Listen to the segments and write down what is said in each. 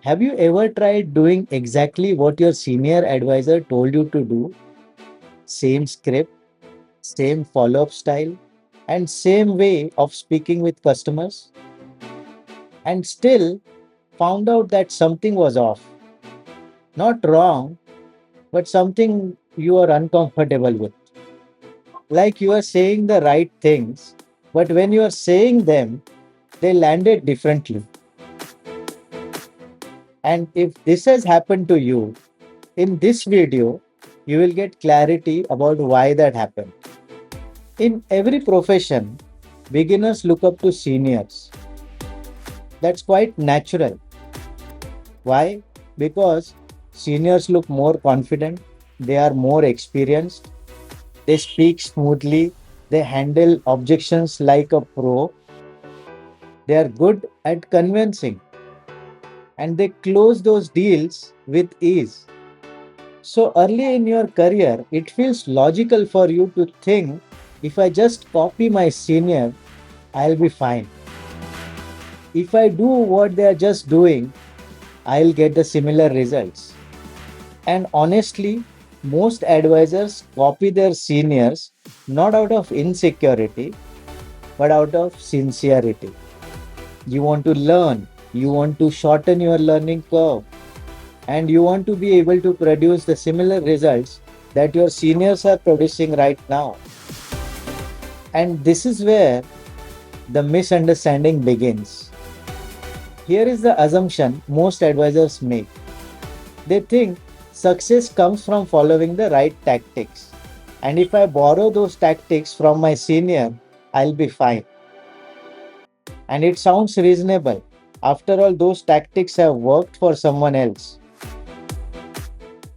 Have you ever tried doing exactly what your senior advisor told you to do? Same script, same follow up style, and same way of speaking with customers, and still found out that something was off. Not wrong, but something you are uncomfortable with. Like you are saying the right things, but when you are saying them, they landed differently. And if this has happened to you, in this video, you will get clarity about why that happened. In every profession, beginners look up to seniors. That's quite natural. Why? Because seniors look more confident, they are more experienced, they speak smoothly, they handle objections like a pro, they are good at convincing, and they close those deals with ease. So early in your career, it feels logical for you to think if I just copy my senior, I'll be fine. If I do what they are just doing, I'll get the similar results. And honestly, most advisors copy their seniors not out of insecurity, but out of sincerity. You want to learn, you want to shorten your learning curve, and you want to be able to produce the similar results that your seniors are producing right now. And this is where the misunderstanding begins. Here is the assumption most advisors make. They think success comes from following the right tactics. And if I borrow those tactics from my senior, I'll be fine. And it sounds reasonable. After all, those tactics have worked for someone else.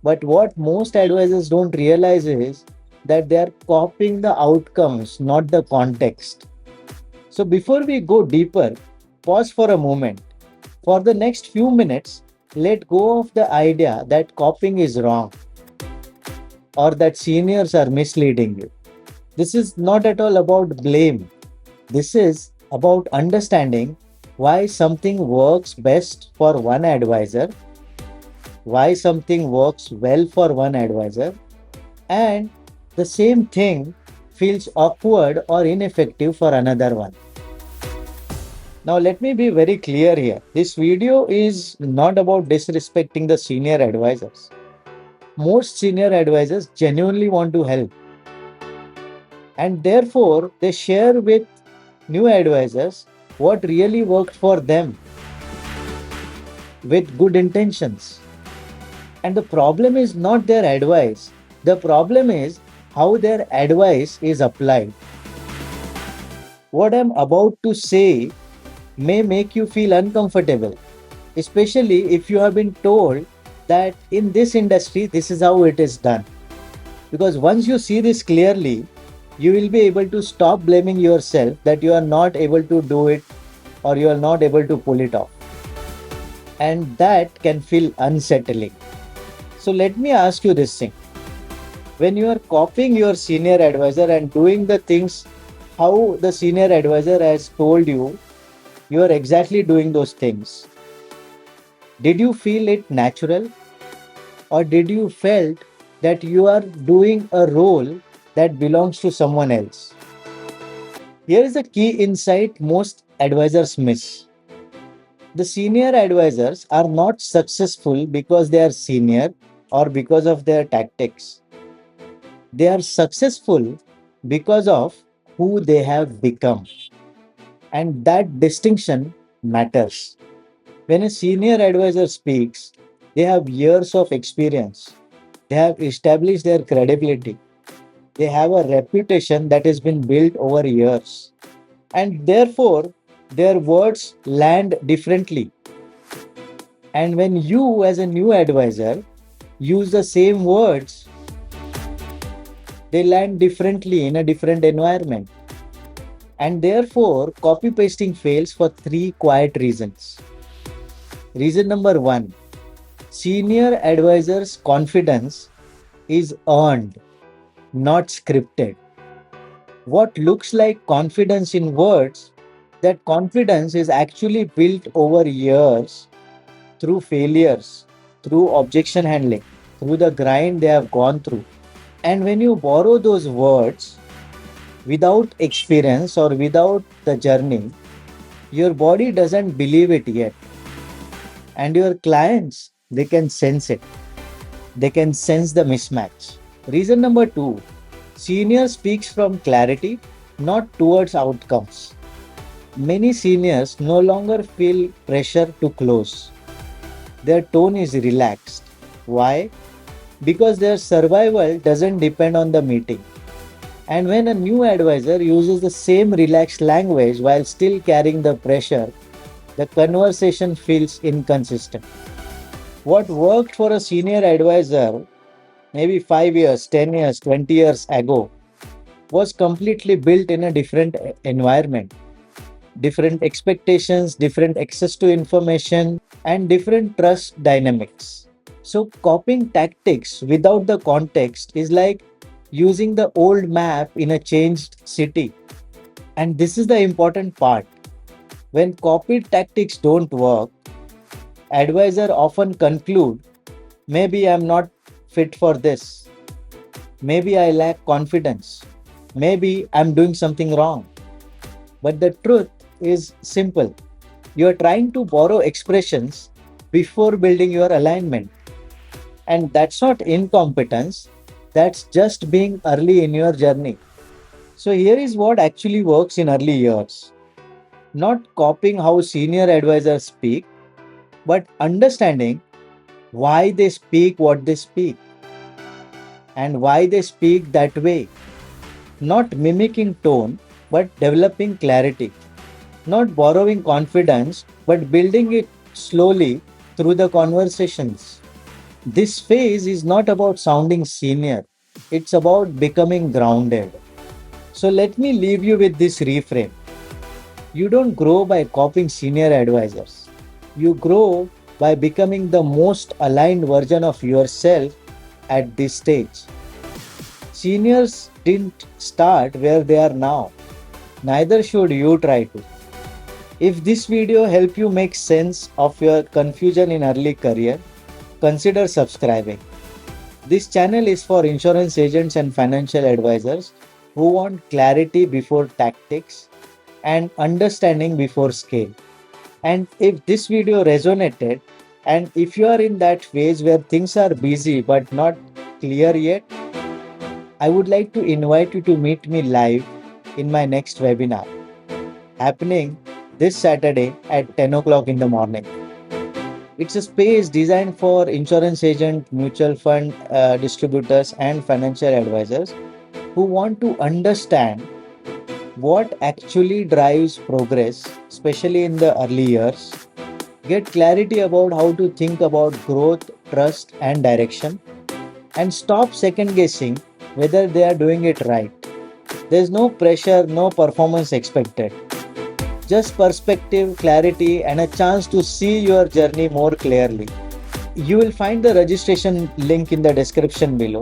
But what most advisors don't realize is that they are copying the outcomes, not the context. So before we go deeper, pause for a moment. For the next few minutes, let go of the idea that copying is wrong or that seniors are misleading you. This is not at all about blame. This is about understanding why something works best for one advisor, why something works well for one advisor, and the same thing feels awkward or ineffective for another one. Now, let me be very clear here. This video is not about disrespecting the senior advisors. Most senior advisors genuinely want to help, and therefore they share with new advisors what really worked for them with good intentions. And the problem is not their advice, the problem is how their advice is applied. What I'm about to say may make you feel uncomfortable, especially if you have been told that in this industry this is how it is done. Because once you see this clearly, you will be able to stop blaming yourself that you are not able to do it or you are not able to pull it off. And that can feel unsettling. So let me ask you this thing. When you are copying your senior advisor and doing the things how the senior advisor has told you, you are exactly doing those things. Did you feel it natural, or did you felt that you are doing a role that belongs to someone else? Here is the key insight most advisors miss. The senior advisors are not successful because they are senior or because of their tactics. They are successful because of who they have become. And that distinction matters. When a senior advisor speaks, they have years of experience. They have established their credibility. They have a reputation that has been built over years. And therefore, their words land differently. And when you, as a new advisor, use the same words, they land differently in a different environment. And therefore, copy pasting fails for three quiet reasons. Reason number one, senior advisors' confidence is earned, not scripted. What looks like confidence in words, that confidence is actually built over years through failures, through objection handling, through the grind they have gone through. And when you borrow those words without experience or without the journey, your body doesn't believe it yet. And your clients, they can sense it. They can sense the mismatch. Reason number two, senior speaks from clarity, not towards outcomes. Many seniors no longer feel pressure to close. Their tone is relaxed. Why? Because their survival doesn't depend on the meeting. And when a new advisor uses the same relaxed language while still carrying the pressure, the conversation feels inconsistent. What worked for a senior advisor maybe 5 years, 10 years, 20 years ago was completely built in a different environment, different expectations, different access to information, and different trust dynamics. So, copying tactics without the context is like using the old map in a changed city. And this is the important part. When copied tactics don't work, advisors often conclude maybe I'm not fit for this, maybe I lack confidence, maybe I'm doing something wrong. But the truth is simple. You are trying to borrow expressions before building your alignment. And that's not incompetence, that's just being early in your journey. So, here is what actually works in early years, not copying how senior advisors speak, but understanding why they speak what they speak and why they speak that way. Not mimicking tone, but developing clarity. Not borrowing confidence, but building it slowly through the conversations. This phase is not about sounding senior, it's about becoming grounded. So let me leave you with this reframe. You don't grow by copying senior advisors, you grow by becoming the most aligned version of yourself at this stage. Seniors didn't start where they are now, neither should you try to. If this video helped you make sense of your confusion in early career, consider subscribing. This channel is for insurance agents and financial advisors who want clarity before tactics and understanding before scale. And if this video resonated, and if you are in that phase where things are busy but not clear yet, I would like to invite you to meet me live in my next webinar, happening this Saturday at 10 o'clock in the morning. It's a space designed for insurance agent, mutual fund distributors, and financial advisors who want to understand what actually drives progress, especially in the early years, get clarity about how to think about growth, trust, and direction, and stop second guessing whether they are doing it right. There's no pressure, no performance expected. Just perspective, clarity, and a chance to see your journey more clearly. You will find the registration link in the description below.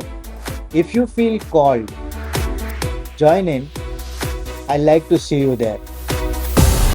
If you feel called, join in. I'd like to see you there.